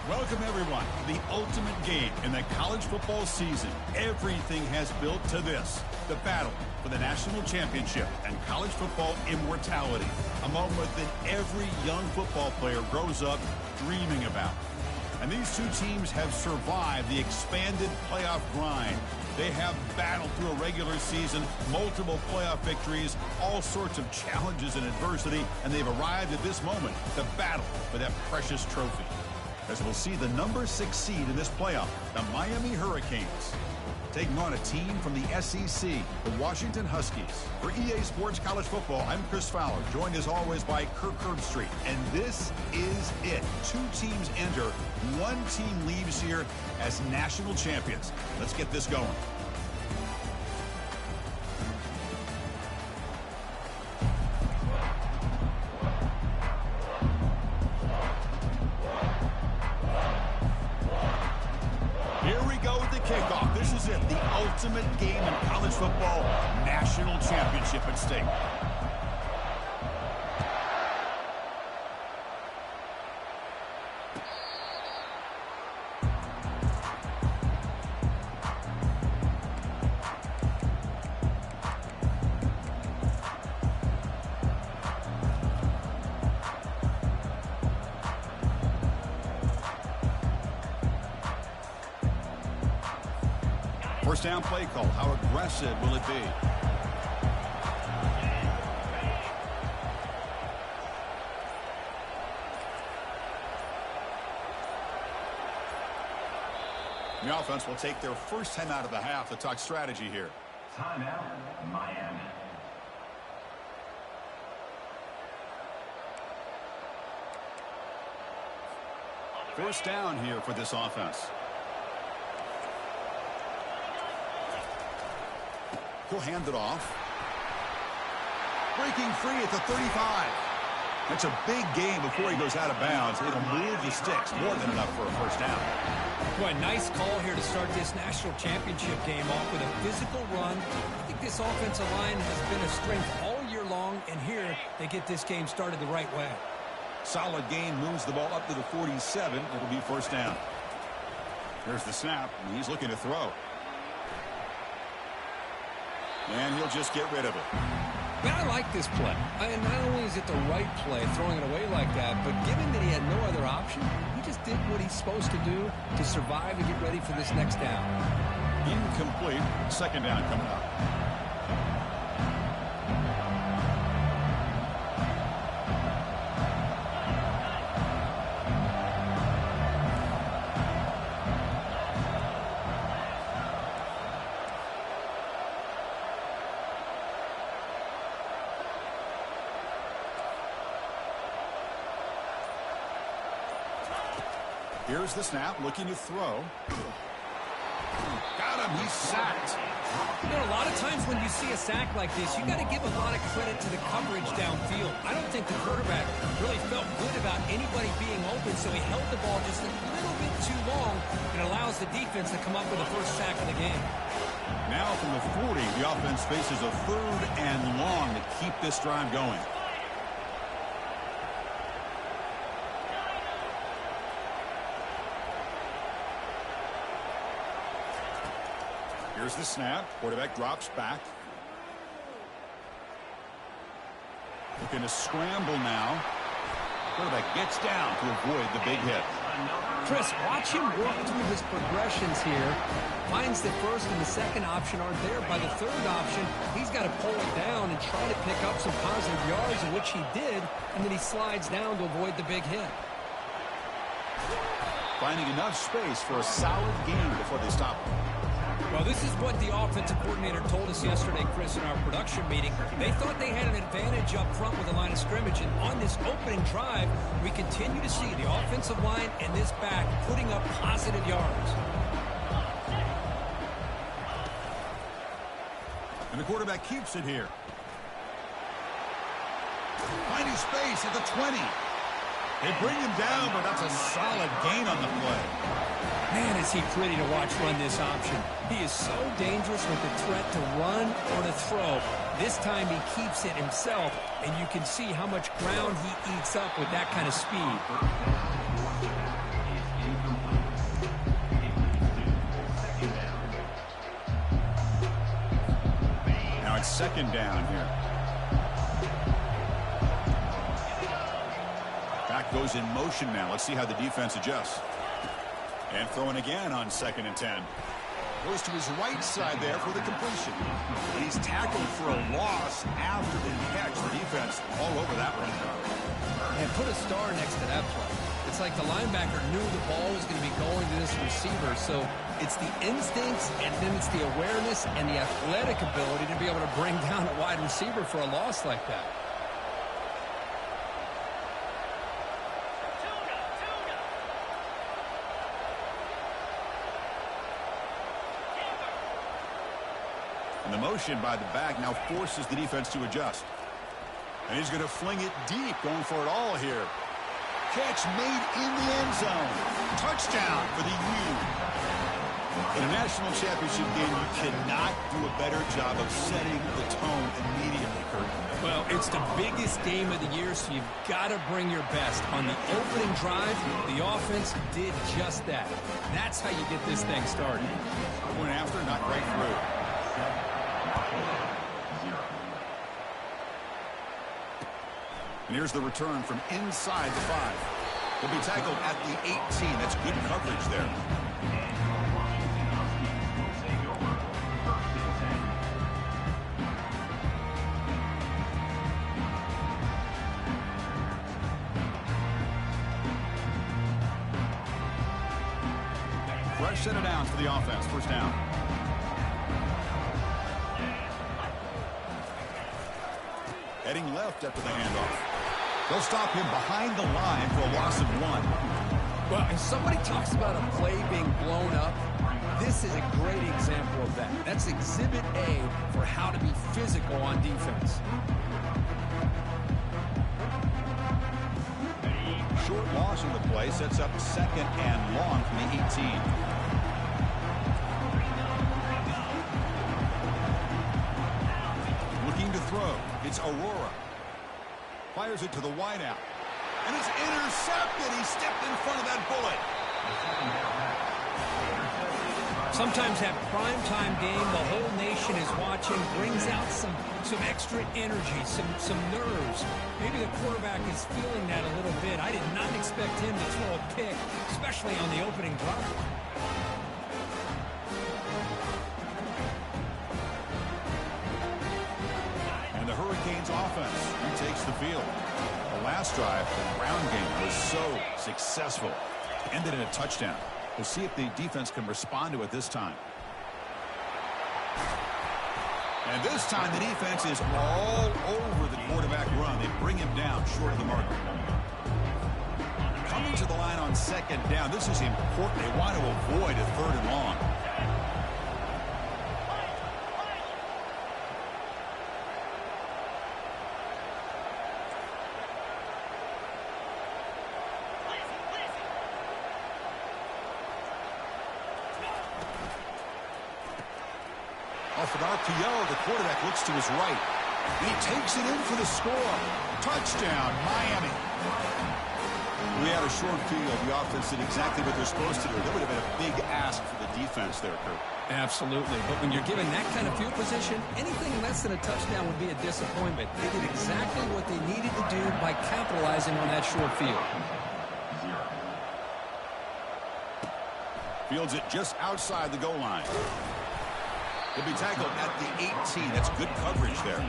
Welcome, everyone, to the ultimate game in the college football season. Everything has built to this, the battle for the national championship and college football immortality, a moment that every young football player grows up dreaming about. And these two teams have survived the expanded playoff grind. They have battled through a regular season, multiple playoff victories, all sorts of challenges and adversity, and they've arrived at this moment, the battle for that precious trophy. As we'll see the number 6 seed in this playoff, the Miami Hurricanes, taking on a team from the SEC, the Washington Huskies. For EA Sports College Football, I'm Chris Fowler, joined as always by Kirk Herbstreit. And this is it. 2 teams enter, 1 team leaves here as national champions. Let's get this going. Kickoff. This is it, the ultimate game in college football, national championship at stake. First down play call. How aggressive will it be? The offense will take their first 10 out of the half to talk strategy here. Timeout, Miami. First down here for this offense. He'll hand it off. Breaking free at the 35. That's a big gain before he goes out of bounds. It'll move the sticks. More than enough for a first down. Boy, nice call here to start this national championship game off with a physical run. I think this offensive line has been a strength all year long, and here they get this game started the right way. Solid gain, moves the ball up to the 47. It'll be first down. Here's the snap, and he's looking to throw. And he'll just get rid of it. But I like this play. And not only is it the right play, throwing it away like that, but given that he had no other option, he just did what he's supposed to do to survive and get ready for this next down. Incomplete. Second down coming up. Here's the snap, looking to throw. Got him, he's sacked. You know, a lot of times when you see a sack like this, you got to give a lot of credit to the coverage downfield. I don't think the quarterback really felt good about anybody being open, so he held the ball just a little bit too long and allows the defense to come up with the first sack of the game. Now from the 40, the offense faces a 3rd and long to keep this drive going. Here's the snap. Quarterback drops back. Looking to scramble now. Quarterback gets down to avoid the big hit. Chris, watch him work through his progressions here. Finds the first and the second option aren't there. By the third option, he's got to pull it down and try to pick up some positive yards, in which he did, and then he slides down to avoid the big hit. Finding enough space for a solid gain before they stop him. Well, this is what the offensive coordinator told us yesterday, Chris, in our production meeting. They thought they had an advantage up front with the line of scrimmage, and on this opening drive, we continue to see the offensive line and this back putting up positive yards. And the quarterback keeps it here. Finding space at the 20. They bring him down, but that's a solid gain on the play. Man, is he pretty to watch run this option. He is so dangerous with the threat to run or to throw. This time he keeps it himself, and you can see how much ground he eats up with that kind of speed. Now it's second down here. Back goes in motion now. Let's see how the defense adjusts. And throwing again on 2nd and 10. Goes to his right side there for the completion. And he's tackled for a loss after the catch. The defense all over that one. And put a star next to that play. It's like the linebacker knew the ball was going to be going to this receiver. So it's the instincts, and then it's the awareness and the athletic ability to be able to bring down a wide receiver for a loss like that. And the motion by the back now forces the defense to adjust. And he's going to fling it deep, going for it all here. Catch made in the end zone. Touchdown for the U. In a national championship game, you cannot do a better job of setting the tone immediately, Kurt. Well, it's the biggest game of the year, so you've got to bring your best. On the opening drive, the offense did just that. That's how you get this thing started. Going after, not right through. And here's the return from inside the 5. He'll be tackled at the 18. That's good coverage there. Fresh set of downs for the offense. First down. Heading left after the handoff. They'll stop him behind the line for a loss of 1. Well, if somebody talks about a play being blown up, this is a great example of that. That's Exhibit A for how to be physical on defense. Short loss in the play sets up 2nd and long from the 18. Looking to throw. It's Aurora. Fires it to the wideout. And it's intercepted. He stepped in front of that bullet. Sometimes that primetime game, the whole nation is watching, brings out some extra energy, some nerves. Maybe the quarterback is feeling that a little bit. I did not expect him to throw a pick, especially on the opening drive. And the Hurricanes offense retakes the field. The last drive, the ground game, was so successful. Ended in a touchdown. We'll see if the defense can respond to it this time. And this time the defense is all over the quarterback run. They bring him down short of the marker. Coming to the line on 2nd down. This is important. They want to avoid a 3rd and long. Off an RPO, the quarterback looks to his right. And he takes it in for the score. Touchdown, Miami. We had a short field. The offense did exactly what they're supposed to do. That would have been a big ask for the defense there, Kurt. Absolutely. But when you're given that kind of field position, anything less than a touchdown would be a disappointment. They did exactly what they needed to do by capitalizing on that short field. Fields it just outside the goal line. He'll be tackled at the 18. That's good coverage there.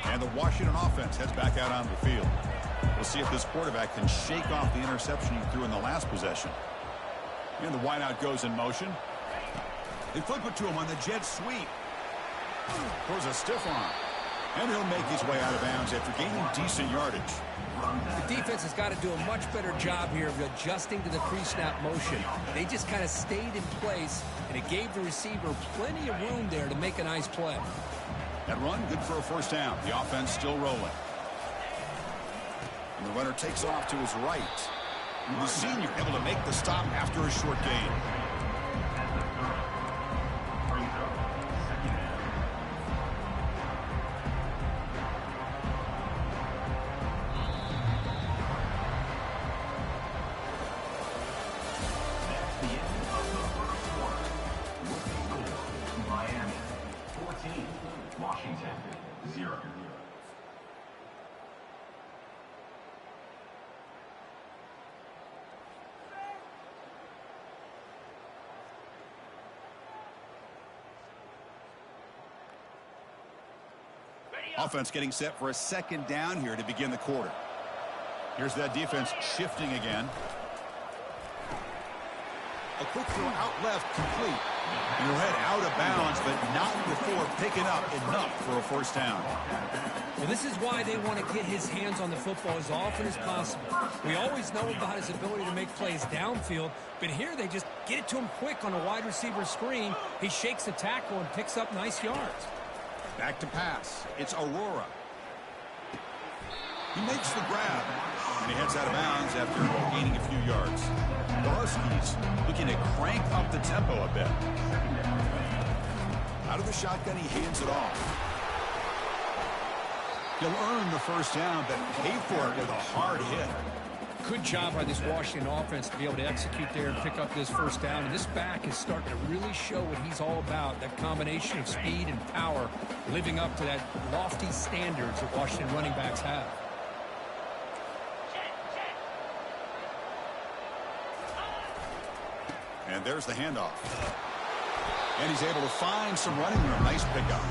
And the Washington offense heads back out onto the field. We'll see if this quarterback can shake off the interception he threw in the last possession. And the wideout goes in motion. They flip it to him on the jet sweep. Throws a stiff arm. And he'll make his way out of bounds after gaining decent yardage. The defense has got to do a much better job here of adjusting to the pre-snap motion. They just kind of stayed in place, and it gave the receiver plenty of room there to make a nice play. That run, good for a first down. The offense still rolling. And the runner takes off to his right. The senior able to make the stop after a short gain. Washington, 0. Offense getting set for a second down here to begin the quarter. Here's that defense shifting again. A quick throw out left, complete. And he'll head out of bounds, but not before picking up enough for a first down. Well, this is why they want to get his hands on the football as often as possible. We always know about his ability to make plays downfield, but here they just get it to him quick on a wide receiver screen. He shakes the tackle and picks up nice yards. Back to pass. It's Aurora. He makes the grab, and he heads out of bounds after gaining a few yards. The Huskies looking to crank up the tempo a bit. Out of the shotgun, he hands it off. He'll earn the first down, but pay for it with a hard hit. Good job by this Washington offense to be able to execute there and pick up this first down. And this back is starting to really show what he's all about, that combination of speed and power, living up to that lofty standards that Washington running backs have. And there's the handoff. And he's able to find some running room. Nice pickup.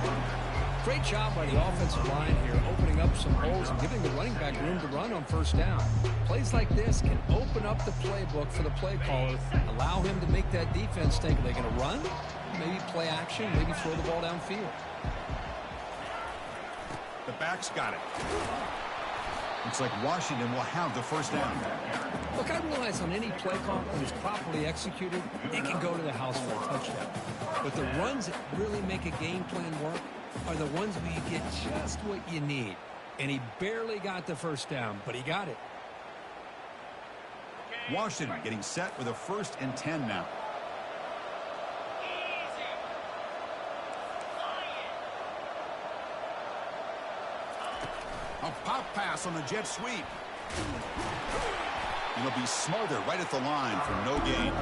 Great job by the offensive line here, opening up some holes and giving the running back room to run on first down. Plays like this can open up the playbook for the play caller, allow him to make that defense think, are they going to run? Maybe play action, maybe throw the ball downfield. The back's got it. Looks like Washington will have the first down. Look, I realize on any play call, when it's properly executed, it can go to the house for a touchdown. But the runs that really make a game plan work are the ones where you get just what you need. And he barely got the first down, but he got it. Washington getting set with a 1st and 10 now. A pop pass on the jet sweep. And he'll be smothered right at the line for no gain.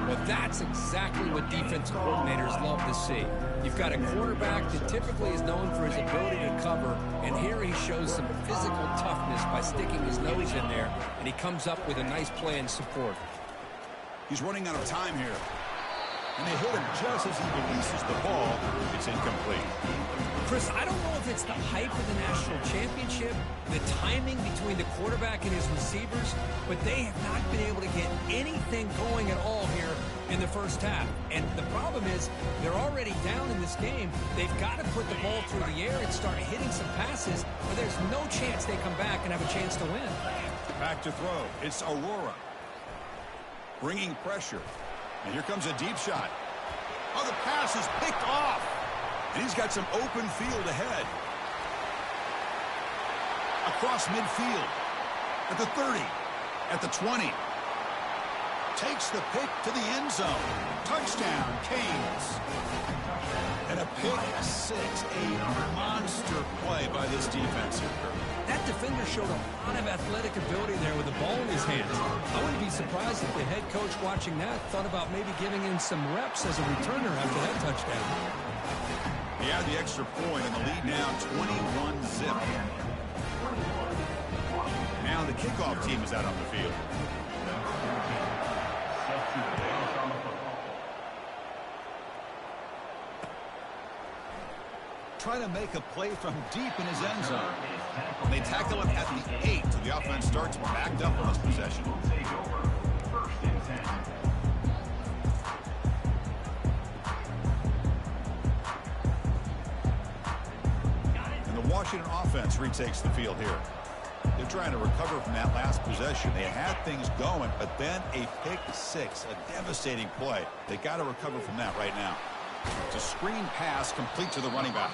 Well, that's exactly what defensive coordinators love to see. You've got a quarterback that typically is known for his ability to cover, and here he shows some physical toughness by sticking his nose in there, and he comes up with a nice play in support. He's running out of time here. And they hit him just as he releases the ball. It's incomplete. Chris, I don't know if it's the hype of the national championship, the timing between the quarterback and his receivers, but they have not been able to get anything going at all here in the first half. And the problem is they're already down in this game. They've got to put the ball through the air and start hitting some passes, or there's no chance they come back and have a chance to win. Back to throw. It's Aurora. Bringing pressure. And here comes a deep shot. Oh, the pass is picked off. And he's got some open field ahead. Across midfield. At the 30. At the 20. Takes the pick to the end zone. Touchdown, Canes. And a pick six. A monster play by this defense here. That defender showed a lot of athletic ability there with the ball in his hands. I wouldn't be surprised if the head coach watching that thought about maybe giving him some reps as a returner after that touchdown. He had the extra point, and the lead now 21-zip. Now the kickoff team is out on the field. Trying to make a play from deep in his end zone. They tackle him at the 8, so the offense starts backed up on this possession. And the Washington offense retakes the field here. They're trying to recover from that last possession. They had things going, but then a pick six, a devastating play. They got to recover from that right now. It's a screen pass complete to the running back.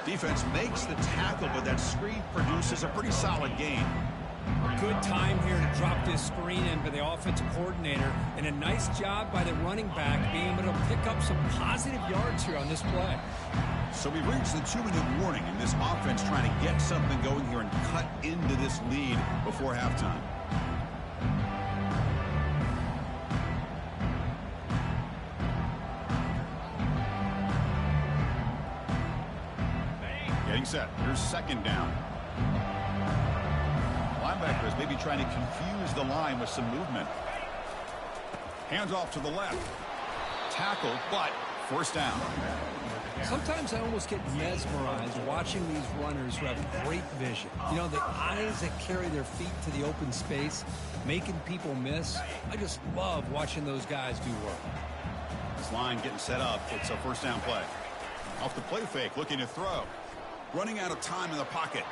Defense makes the tackle, but that screen produces a pretty solid gain. Good time here to drop this screen in by the offensive coordinator, and a nice job by the running back being able to pick up some positive yards here on this play. So we've reached the 2-minute warning, and this offense trying to get something going here and cut into this lead before halftime. Getting set. Here's second down. Linebackers maybe trying to confuse the line with some movement. Hands off to the left. Tackle, but first down. Sometimes I almost get mesmerized watching these runners who have great vision. You know, the eyes that carry their feet to the open space, making people miss. I just love watching those guys do work. This line getting set up. It's a first down play. Off the play fake, looking to throw. Running out of time in the pocket.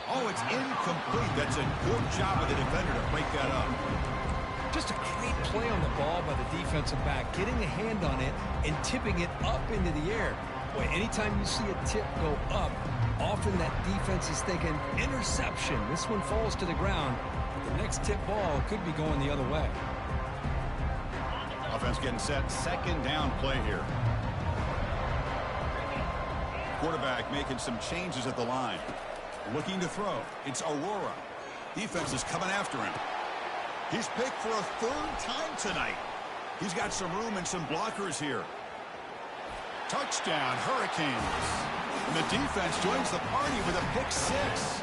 Oh, it's incomplete. That's a good job of the defender to break that up. Just a great play on the ball by the defensive back, getting a hand on it and tipping it up into the air. Boy, anytime you see a tip go up, often that defense is thinking interception. This one falls to the ground. But the next tip ball could be going the other way. Offense getting set. Second down play here. Quarterback making some changes at the line. Looking to throw. It's Aurora. Defense is coming after him. He's picked for a third time tonight. He's got some room and some blockers here. Touchdown, Hurricanes. And the defense joins the party with a pick six.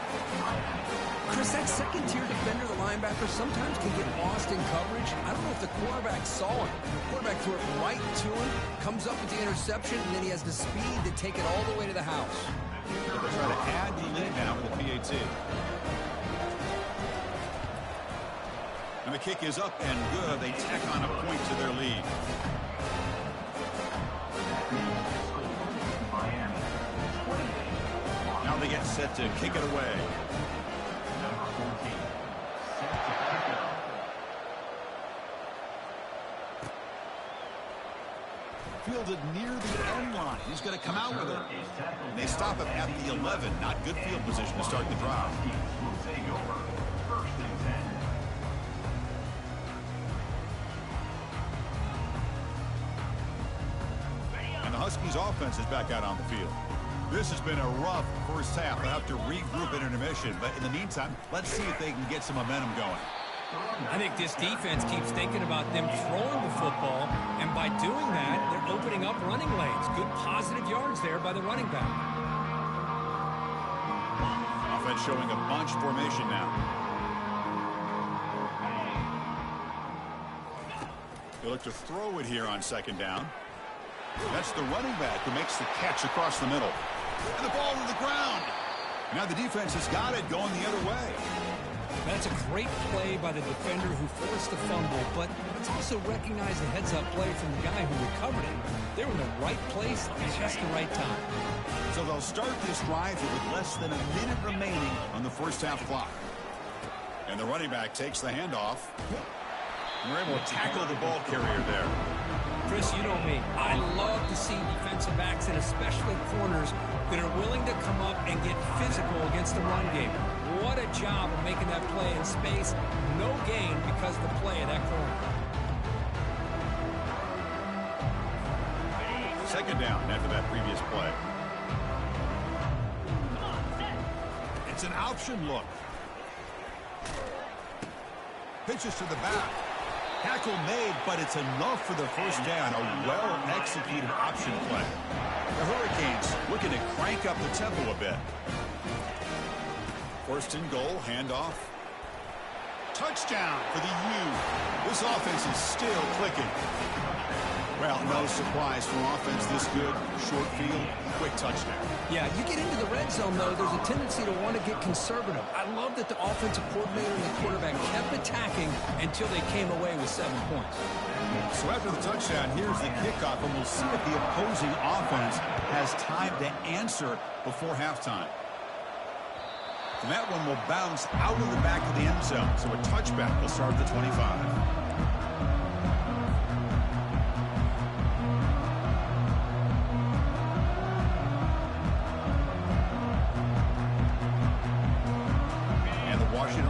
Chris, that second-tier defender, the linebacker, sometimes can get lost in coverage. I don't know if the quarterback saw him. The quarterback threw it right to him, comes up with the interception, and then he has the speed to take it all the way to the house. They're trying to add the lead now with the PAT. And the kick is up and good. They tack on a point to their lead. Now they get set to kick it away. Fielded near the end line. He's going to come out with it. And they stop him at the 11. Not good field position to start the drive. And the Huskies offense is back out on the field. This has been a rough first half. They'll have to regroup in intermission. But in the meantime, let's see if they can get some momentum going. I think this defense keeps thinking about them throwing the football, and by doing that, they're opening up running lanes. Good positive yards there by the running back. Offense showing a bunch formation now. They look to throw it here on second down. That's the running back who makes the catch across the middle. And the ball to the ground. Now the defense has got it going the other way. That's a great play by the defender who forced the fumble, but let's also recognize the heads-up play from the guy who recovered it. They were in the right place at just the right time. So they'll start this drive with less than a minute remaining on the first half clock. And the running back takes the handoff. They're able to tackle the ball carrier there. Chris, you know me. I love to see defensive backs and especially corners that are willing to come up and get physical against the run game. What a job of making that play in space. No gain because of the play of that corner. Second down after that previous play. It's an option look. Pitches to the back. Tackle made, but it's enough for the first down. A well-executed option play. The Hurricanes looking to crank up the tempo a bit. First and goal, handoff. Touchdown for the U. This offense is still clicking. Well, no surprise from offense this good. Short field, quick touchdown. Yeah, you get into the red zone, though, there's a tendency to want to get conservative. I love that the offensive coordinator and the quarterback kept attacking until they came away with 7 points. So after the touchdown, here's the kickoff, and we'll see if the opposing offense has time to answer before halftime. And that one will bounce out of the back of the end zone, so a touchback will start at the 25.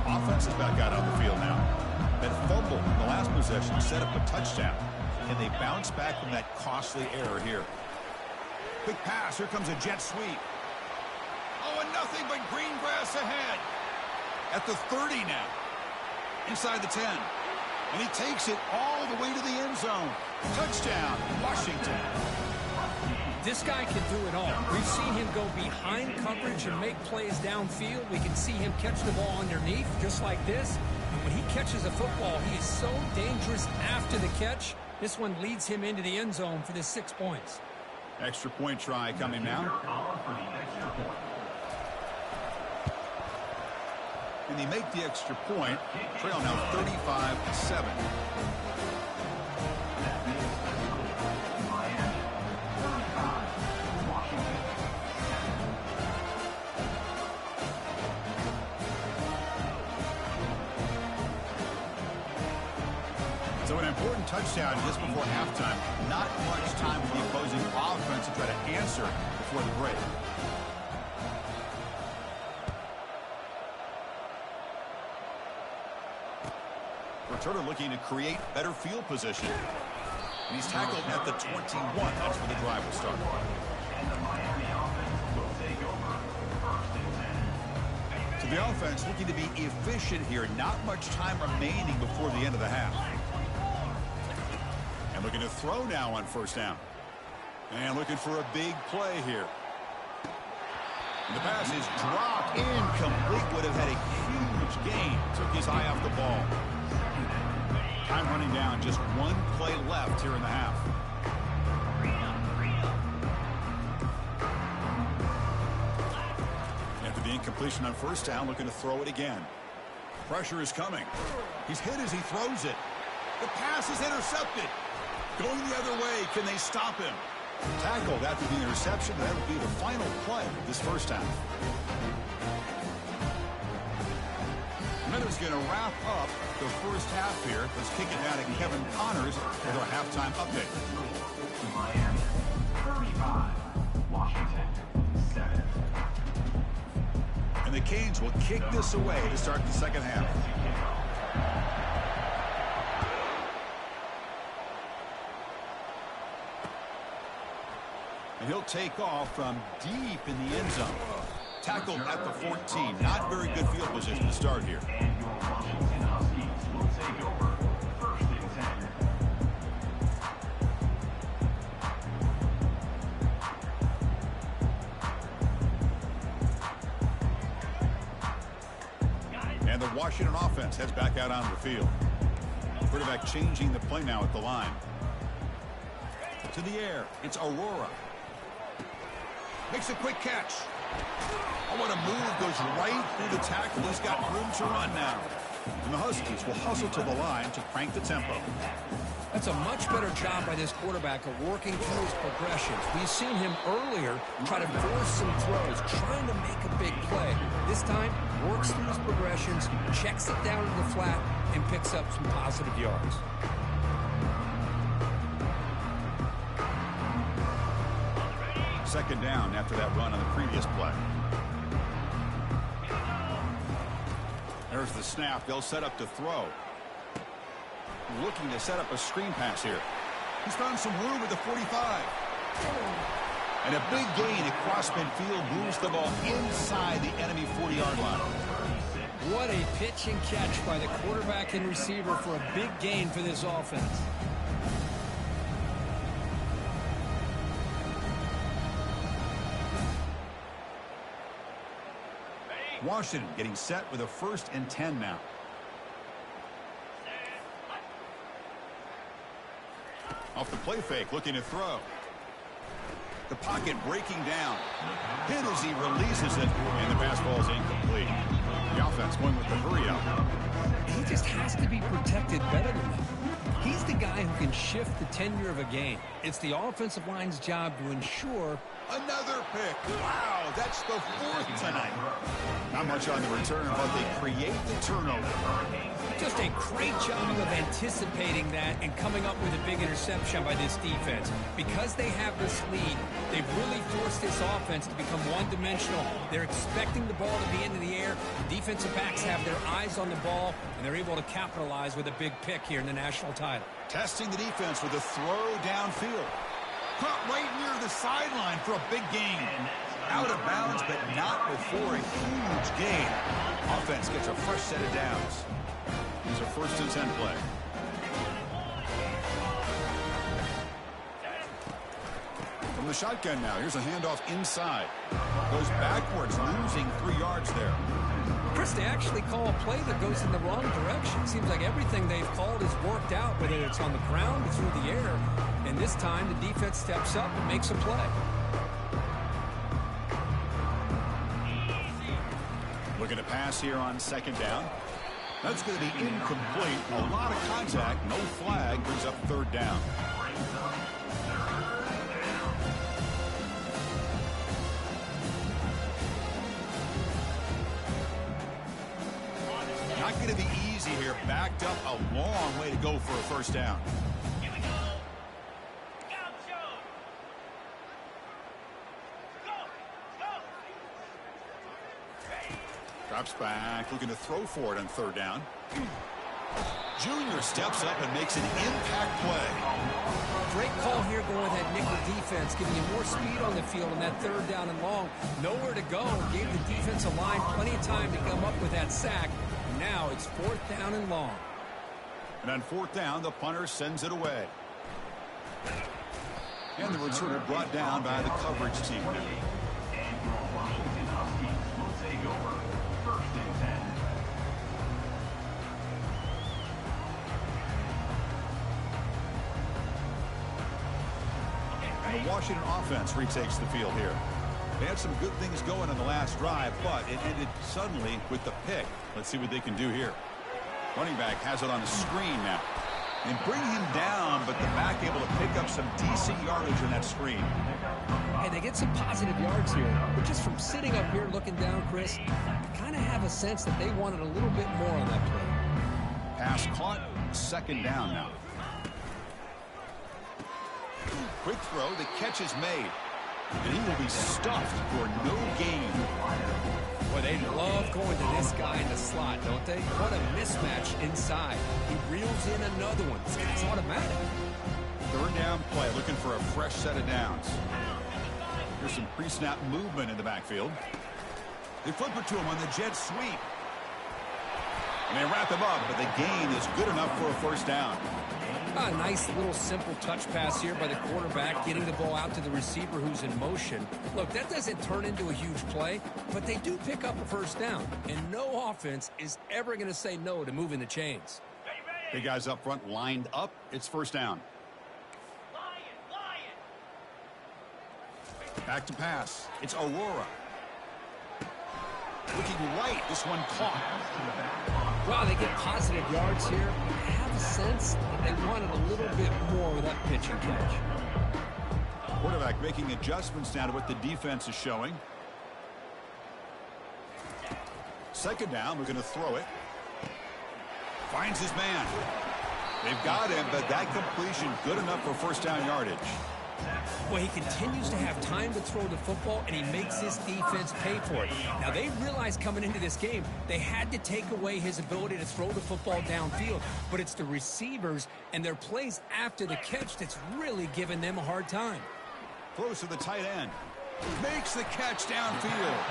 Offense is back out on the field now. That fumble in the last possession set up a touchdown. Can they bounce back from that costly error here? Quick pass. Here comes a jet sweep. Oh, and nothing but green grass ahead. At the 30 now. Inside the 10. And he takes it all the way to the end zone. Touchdown, Washington. This guy can do it all. We've seen him go behind coverage and make plays downfield. We can see him catch the ball underneath, just like this. And when he catches a football, he is so dangerous after the catch. This one leads him into the end zone for the 6 points. Extra point try coming now. And they make the extra point. Trail now 35-7. So an important touchdown just before halftime. Not much time for the opposing offense to try to answer before the break. Returner looking to create better field position. And he's tackled at the 21. That's where the drive will start. So the offense looking to be efficient here. Not much time remaining before the end of the half. And looking to throw now on first down. And looking for a big play here. And the pass is dropped. Incomplete. Would have had a huge gain. Took his eye off the ball. Time running down. Just one play left here in the half. After the incompletion on first down, looking to throw it again. Pressure is coming. He's hit as he throws it. The pass is intercepted. Going the other way. Can they stop him? Tackled after the interception. That would be the final play of this first half. Minutes going to wrap up the first half here. Let's kick it down to Kevin Connors with our halftime update. Miami 35, Washington 7. And the Canes will kick this away to start the second half. And he'll take off from deep in the end zone. Tackled at the 14. Not very good field position to start here. And the Washington offense heads back out on the field. Quarterback changing the play now at the line. To the air. It's Aurora. Makes a quick catch. Oh, what a move. Goes right through the tackle. He's got room to run now. And the Huskies will hustle to the line to crank the tempo. That's a much better job by this quarterback of working through his progressions. We've seen him earlier try to force some throws, trying to make a big play. This time, works through his progressions, checks it down to the flat, and picks up some positive yards. Second down after that run on the previous play. There's the snap. They'll set up to throw. Looking to set up a screen pass here. He's found some room at the 45. And a big gain across midfield moves the ball inside the enemy 40-yard line. What a pitch and catch by the quarterback and receiver for a big gain for this offense. Washington getting set with a 1st and 10 now. Off the play fake, looking to throw. The pocket breaking down. Hit as he releases it, and the pass ball is incomplete. The offense going with the hurry up. He just has to be protected better than that. He's the guy who can shift the tenure of a game. It's the offensive line's job to ensure. Another pick. Wow, that's the 4th tonight. Not much on the return, but they create the turnover. Just a great job of anticipating that and coming up with a big interception by this defense. Because they have this lead, they've really forced this offense to become one-dimensional. They're expecting the ball to be into the air. The defensive backs have their eyes on the ball, and they're able to capitalize with a big pick here in the national title. Testing the defense with a throw downfield. Caught right near the sideline for a big gain. Out of bounds, but not before a huge gain. Offense gets a fresh set of downs. Here's a 1st and 10 play. From the shotgun now, here's a handoff inside. Goes backwards, losing 3 yards there. Chris, they actually call a play that goes in the wrong direction. Seems like everything they've called is worked out, whether it's on the ground or through the air. And this time, the defense steps up and makes a play. Looking to pass here on 2nd down. That's going to be incomplete. A lot of contact, no flag, brings up 3rd down. Not going to be easy here. Backed up a long way to go for a 1st down. Drops back, looking to throw for it on 3rd down. Junior steps up and makes an impact play. Great call here going with that nickel defense, giving you more speed on the field on that 3rd down and long. Nowhere to go. Gave the defensive line plenty of time to come up with that sack. Now it's 4th down and long. And on 4th down, the punter sends it away. And the returner brought down by the coverage team. The Washington offense retakes the field here. They had some good things going on the last drive, but it ended suddenly with the pick. Let's see what they can do here. Running back has it on the screen now. They bring him down, but the back able to pick up some decent yardage in that screen. Hey, they get some positive yards here, but just from sitting up here looking down, Chris, I kind of have a sense that they wanted a little bit more on that play. Pass caught, 2nd down now. Quick throw, the catch is made. And he will be stuffed for no gain. Boy, they love going to this guy in the slot, don't they? What a mismatch inside. He reels in another one. This guy's automatic. 3rd down play, looking for a fresh set of downs. Here's some pre-snap movement in the backfield. They flip it to him on the jet sweep. And they wrap him up, but the gain is good enough for a 1st down. A nice little simple touch pass here by the quarterback, getting the ball out to the receiver who's in motion. Look, that doesn't turn into a huge play, but they do pick up a 1st down. And no offense is ever going to say no to moving the chains. Big guys up front lined up. It's 1st down. Back to pass. It's Aurora. Looking right. This one caught. Wow, they get positive yards here. I have a sense that they wanted a little bit more with that pitch and catch. Quarterback making adjustments now to what the defense is showing. 2nd down, we're going to throw it. Finds his man. They've got him, but that completion good enough for 1st down yardage. Well, he continues to have time to throw the football, and he makes his defense pay for it. Now, they realized coming into this game, they had to take away his ability to throw the football downfield. But it's the receivers and their plays after the catch that's really giving them a hard time. Close to the tight end. Makes the catch downfield.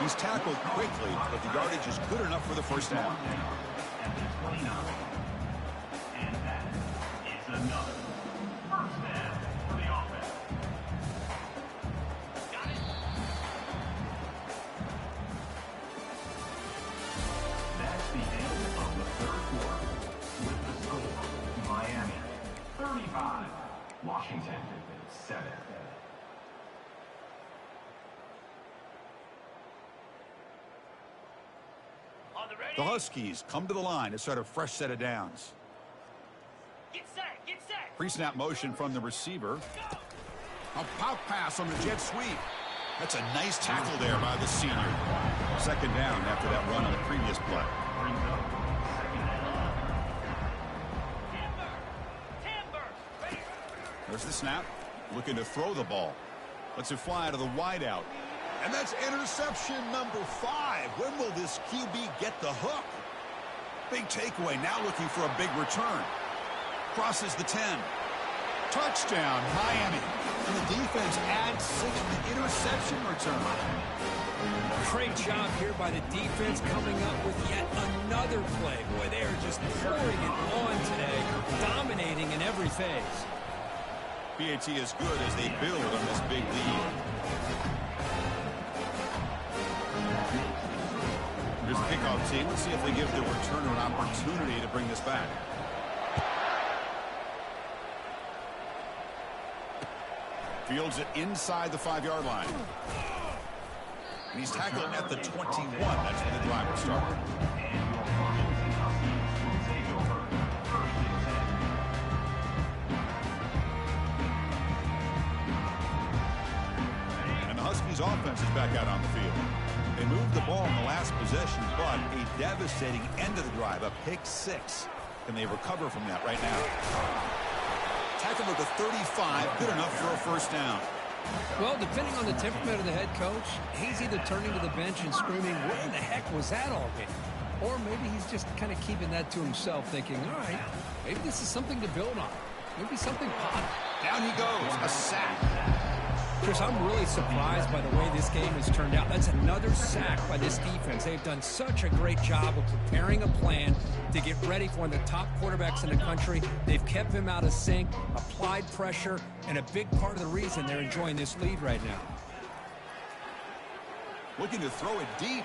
He's tackled quickly, but the yardage is good enough for the first down. At the 29. And that is another first down for the offense. Got it. That's the end of the third quarter. With the score, Miami 35, Washington 7. The Huskies come to the line to start a fresh set of downs. Get set, get set. Pre-snap motion from the receiver. A pop pass on the jet sweep. That's a nice tackle there by the senior. Second down after that run on the previous play. Brings up second down. Timber, ready. There's the snap. Looking to throw the ball. Lets it fly to the wideout. And that's interception number 5. When will this QB get the hook? Big takeaway. Now looking for a big return. Crosses the 10. Touchdown, Miami. And the defense adds 6 to the interception return. Great job here by the defense coming up with yet another play. Boy, they are just pouring it on today, dominating in every phase. PAT is good as they build on this big lead. Here's the kickoff team. Let's see if they give the returner an opportunity to bring this back. Fields it inside the 5-yard line. And he's tackled at the 21. That's where the drive will start. And the Huskies offense is back out on the field. They moved the ball in the last possession, but a devastating end of the drive, a pick 6. Can they recover from that right now? Tackle at the 35, good enough for a first down. Well, depending on the temperament of the head coach, he's either turning to the bench and screaming, where in the heck was that all game? Or maybe he's just kind of keeping that to himself, thinking, all right, maybe this is something to build on. Maybe something positive. Down he goes, a sack. Chris, I'm really surprised by the way this game has turned out. That's another sack by this defense. They've done such a great job of preparing a plan to get ready for one of the top quarterbacks in the country. They've kept him out of sync, applied pressure, and a big part of the reason they're enjoying this lead right now. Looking to throw it deep.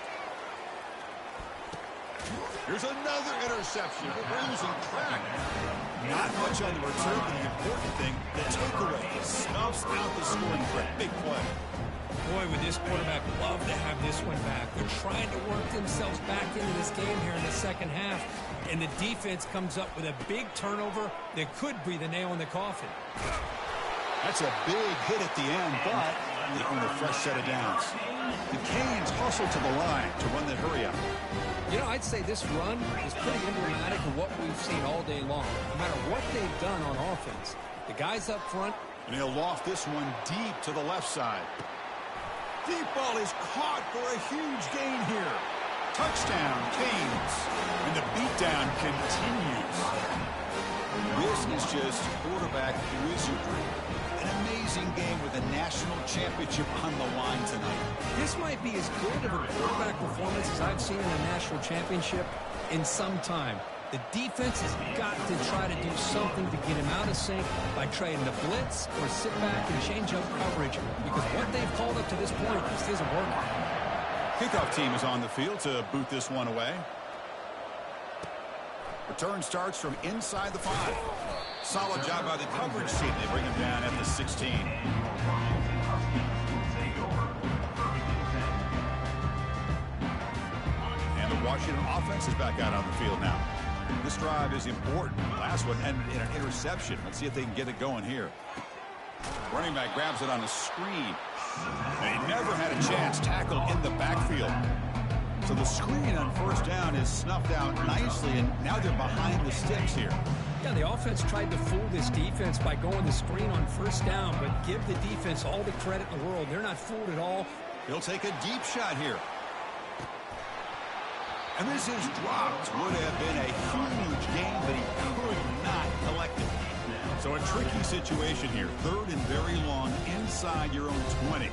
Here's another interception. Losing track. Not much on the return, but the important thing, the takeaway. Snuffs out the scoring threat. Big play. Boy, would this quarterback love to have this one back. They're trying to work themselves back into this game here in the second half, and the defense comes up with a big turnover that could be the nail in the coffin. That's a big hit at the end, but on a fresh set of downs. The Canes hustle to the line to run the hurry up. You know, I'd say this run is pretty emblematic of what we've seen all day long. No matter what they've done on offense, the guys up front. And he'll loft this one deep to the left side. Deep ball is caught for a huge gain here. Touchdown, Canes. And the beatdown continues. This is just quarterback wizardry. An amazing game with a national championship on the line tonight. This might be as good of a quarterback performance as I've seen in a national championship in some time. The defense has got to try to do something to get him out of sync by trying to blitz or sit back and change up coverage, because what they've called up to this point just isn't working. Kickoff team is on the field to boot this one away. Return starts from inside the 5. Solid job by the coverage team. They bring him down at the 16. And the Washington offense is back out on the field now. This drive is important. Last one ended in an interception. Let's see if they can get it going here. Running back grabs it on the screen. They never had a chance tackled in the backfield. So the screen on first down is snuffed out nicely, and now they're behind the sticks here. Yeah, the offense tried to fool this defense by going the screen on first down, but give the defense all the credit in the world. They're not fooled at all. He'll take a deep shot here. And this is dropped. Would have been a huge game, but he could not collect it. So a tricky situation here. 3rd and very long inside your own 20.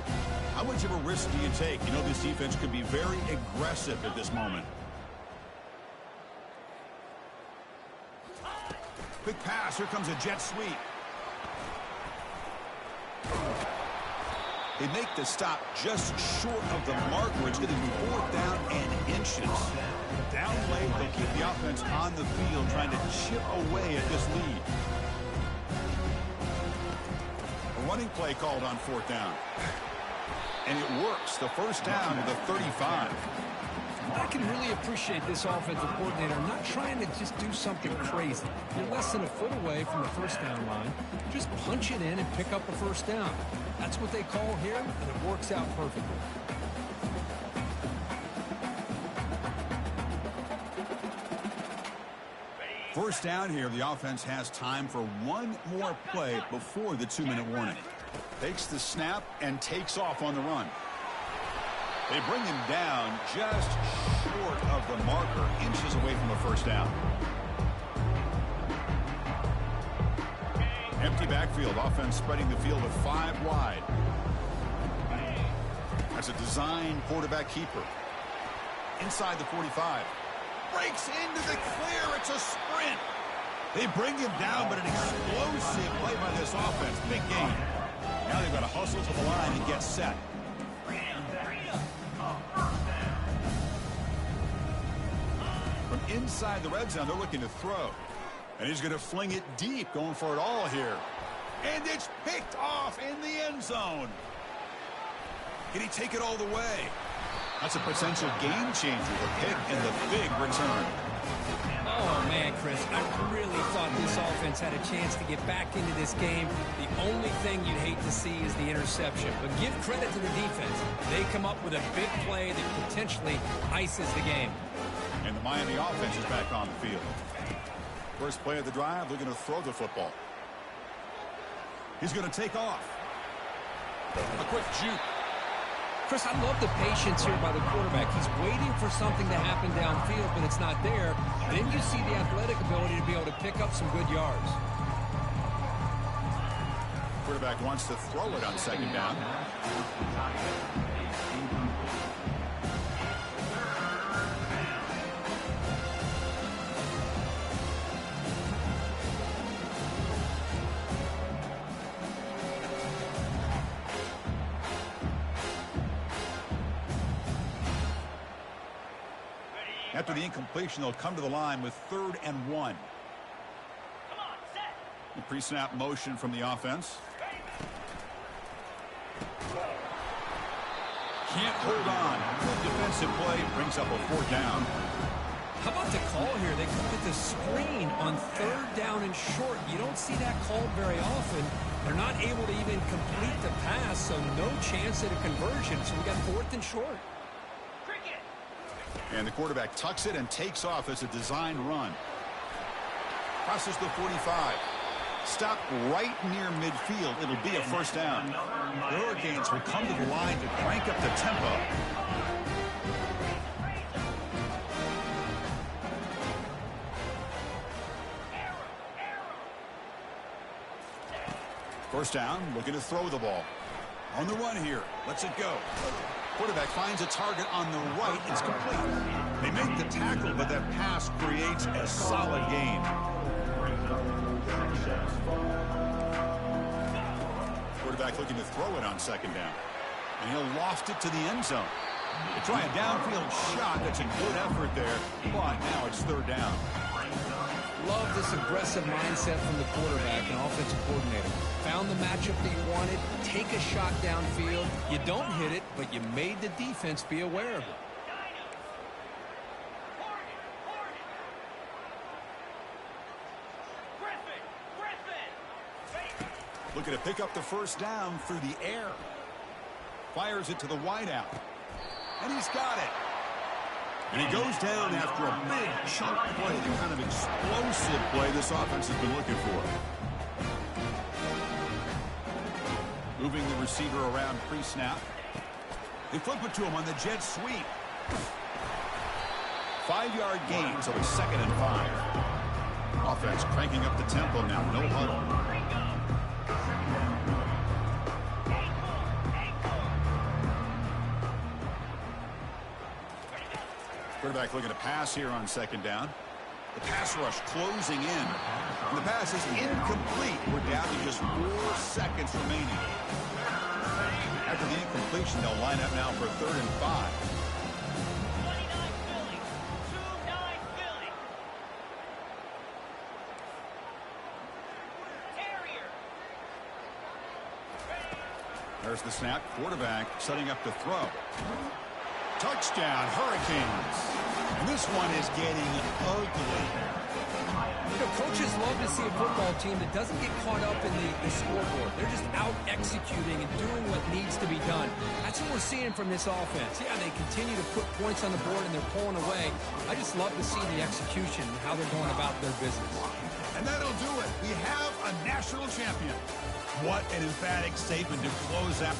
much of a risk do you take? You know this defense could be very aggressive at this moment. Quick pass. Here comes a jet sweep. They make the stop just short of the marker. It's going to be 4th down and inches. Down late, they'll keep the offense on the field trying to chip away at this lead. A running play called on 4th down. And it works. The first down to the 35. I can really appreciate this offensive coordinator not trying to just do something crazy. You're less than a foot away from the first down line. Just punch it in and pick up the first down. That's what they call here, and it works out perfectly. First down here, the offense has time for one more play before the 2-minute warning. Takes the snap and takes off on the run. They bring him down just short of the marker, inches away from a first down. Empty backfield, offense spreading the field with 5 wide. That's a design quarterback keeper. Inside the 45. Breaks into the clear. It's a sprint. They bring him down, but an explosive play by this offense. Big game. Now they've got to hustle to the line and get set. From inside the red zone, they're looking to throw. And he's going to fling it deep, going for it all here. And it's picked off in the end zone. Can he take it all the way? That's a potential game changer. The pick and the big return. Oh, man, Chris, I really thought this offense had a chance to get back into this game. The only thing you'd hate to see is the interception. But give credit to the defense. They come up with a big play that potentially ices the game. And the Miami offense is back on the field. First play of the drive, they're going to throw the football. He's going to take off. A quick juke. Chris, I love the patience here by the quarterback. He's waiting for something to happen downfield, but it's not there. Then you see the athletic ability to be able to pick up some good yards. Quarterback wants to throw it on second down. After the incompletion, they'll come to the line with 3rd and 1. Come on, set. The pre-snap motion from the offense. Can't hold on. Good defensive play brings up a 4th down. How about the call here? They called it the screen on 3rd down and short. You don't see that called very often. They're not able to even complete the pass, so no chance at a conversion. So we got 4th and short. And the quarterback tucks it and takes off as a designed run. Crosses the 45. Stop right near midfield. It'll be a first down. The Hurricanes will come to the line to crank up the tempo. First down, looking to throw the ball. On the run here. Lets it go. Quarterback finds a target on the right. It's complete. They make the tackle, but that pass creates a solid gain. Quarterback looking to throw it on second down. And he'll loft it to the end zone. They try a downfield shot. That's a good effort there. But now it's 3rd down. Love this aggressive mindset from the quarterback and offensive coordinator. Found the matchup that you wanted. Take a shot downfield. You don't hit it, but you made the defense be aware of it. Looking to pick up the first down through the air. Fires it to the wideout. And he's got it. And he goes down after a big chunk play, the kind of explosive play this offense has been looking for. Moving the receiver around pre-snap. They flip it to him on the jet sweep. 5-yard gain, so it's 2nd and 5. Offense cranking up the tempo now, no huddle. Quarterback looking to pass here on second down. The pass rush closing in. And the pass is incomplete. We're down to just 4 seconds remaining. After the incompletion, they'll line up now for 3rd and 5. 29 Philly. 2-9 Philly. Terrier. There's the snap. Quarterback setting up to throw. Touchdown, Hurricanes. And this one is getting ugly. You know, coaches love to see a football team that doesn't get caught up in the scoreboard. They're just out executing and doing what needs to be done. That's what we're seeing from this offense. Yeah, they continue to put points on the board and they're pulling away. I just love to see the execution and how they're going about their business. And that'll do it. We have a national champion. What an emphatic statement to close out.